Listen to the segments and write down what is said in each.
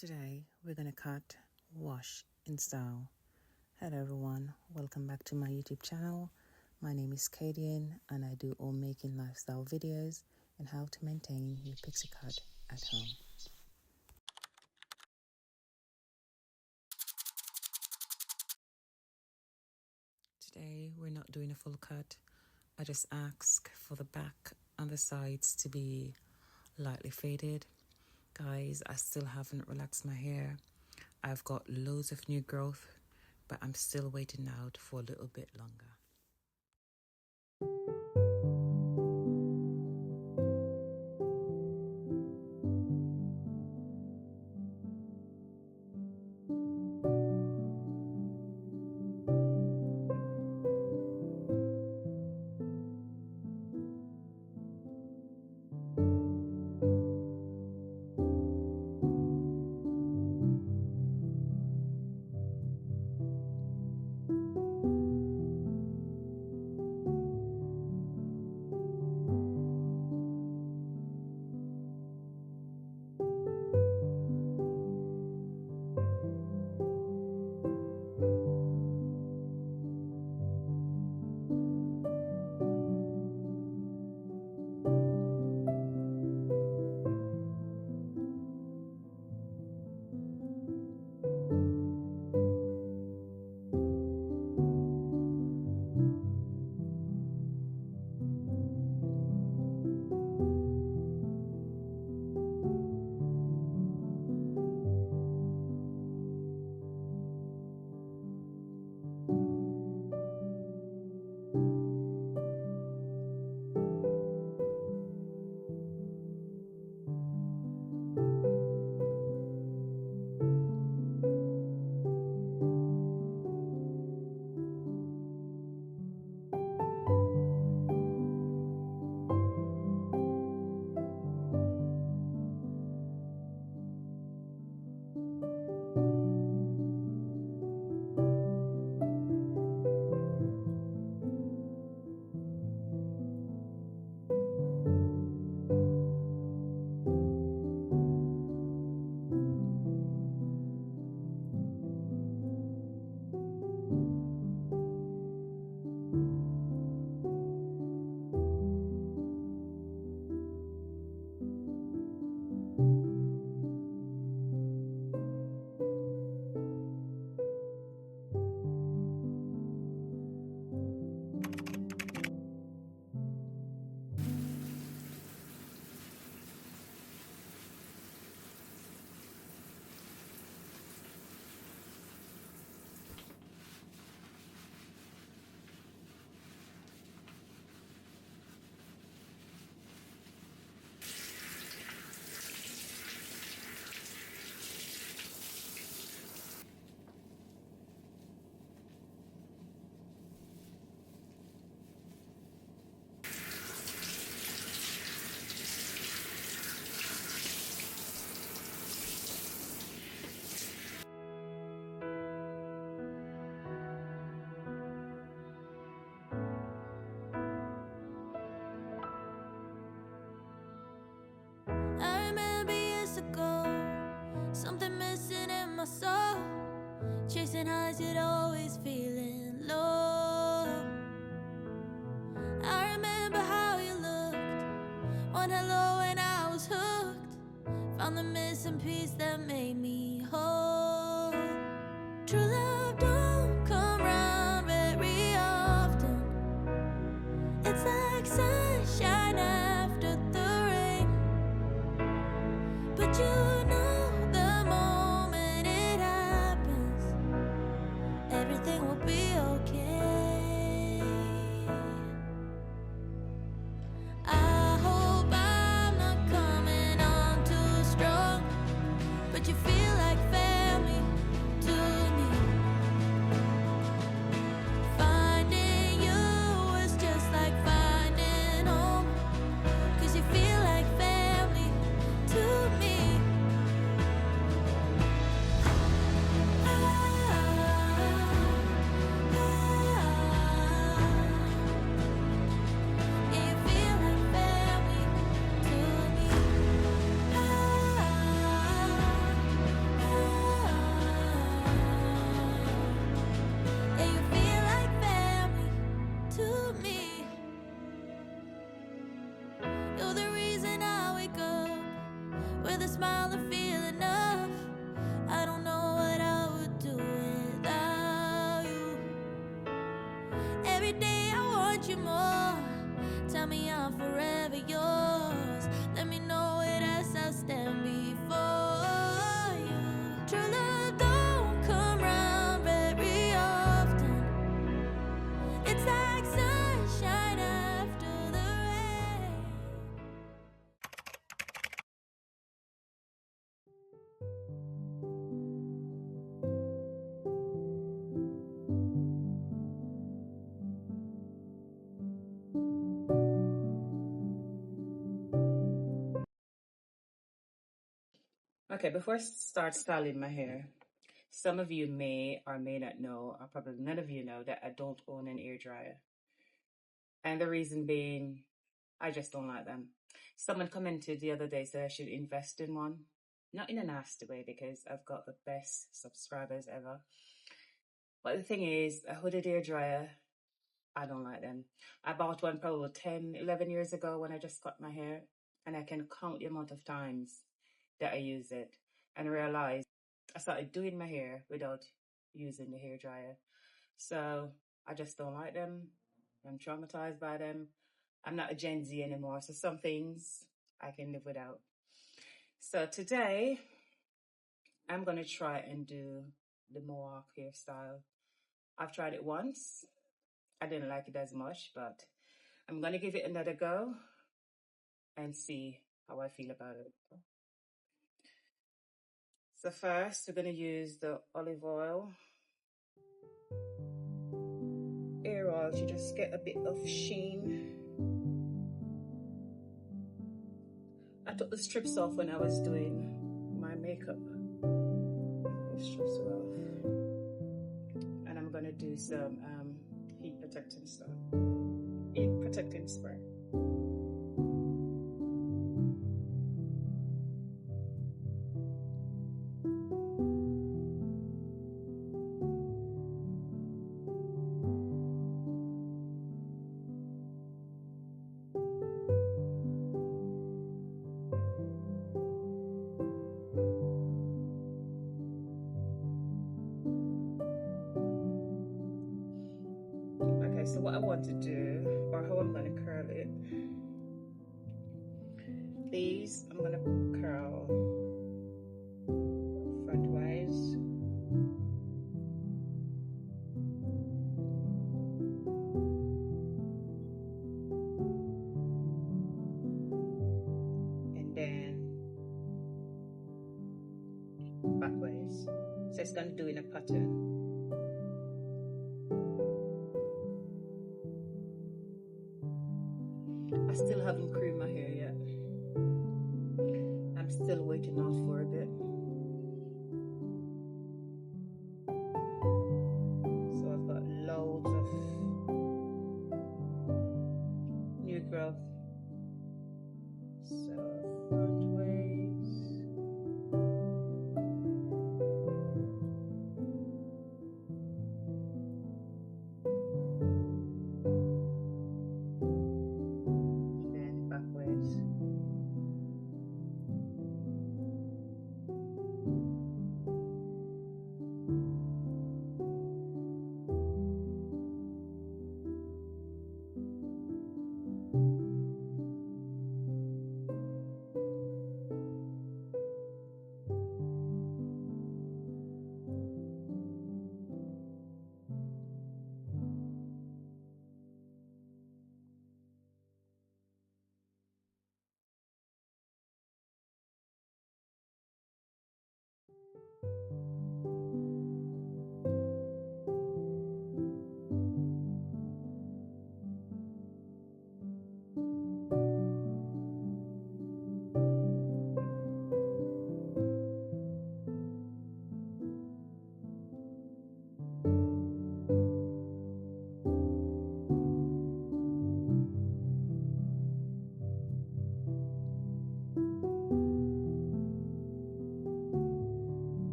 Today we're going to cut, wash, install. Hello everyone, welcome back to my YouTube channel. My name is Kadian and I do home making lifestyle videos and how to maintain your pixie cut at home. Today we're not doing a full cut. I just ask for the back and the sides to be lightly faded. Guys, I still haven't relaxed my hair. I've got loads of new growth, but I'm still waiting out for a little bit longer. Something missing in my soul, chasing highs yet always feeling low. I remember how you looked, one hello and I was hooked. Found the missing piece that made me whole. True love don't come round very often. It's like sunshine after the rain. But you everything will be okay. I hope I'm not coming on too strong, but you feel like family to me. Finding you is just like finding forever yours. Let me know it as I stand before you. True love don't come round very often. It's like sunshine after the rain. Okay, before I start styling my hair, some of you may or may not know, or probably none of you know, that I don't own an air dryer. And the reason being, I just don't like them. Someone commented the other day said I should invest in one. Not in a nasty way, because I've got the best subscribers ever. But the thing is, a hooded air dryer, I don't like them. I bought one probably 10, 11 years ago when I just cut my hair, and I can count the amount of times that I use it and realize I started doing my hair without using the hair dryer. So I just don't like them. I'm traumatized by them. I'm not a Gen Z anymore, so some things I can live without. So today I'm going to try and do the mohawk hairstyle. I've tried it once. I didn't like it as much, but I'm going to give it another go and see how I feel about it. So first, we're going to use the olive oil. Hair oil to just get a bit of sheen. I took the strips off when I was doing my makeup. The strips are off. And I'm going to do some heat protecting stuff. Heat protecting spray. Okay, so what I want to do, or how I'm going to curl it, these I'm going to curl frontwise. And then backwards. So it's going to do in a pattern. I still haven't creamed my hair yet. I'm still waiting out for a bit. So I've got loads of new growth. So front ways. And then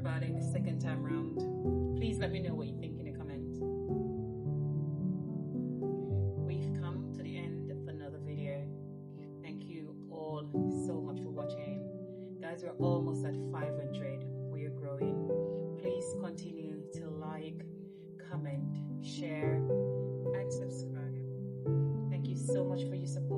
about it the second time round. Please let me know what you think in the comments. We've come to the end of another video. Thank you all so much for watching. Guys, we're almost at 500. We are growing. Please continue to like, comment, share, and subscribe. Thank you so much for your support.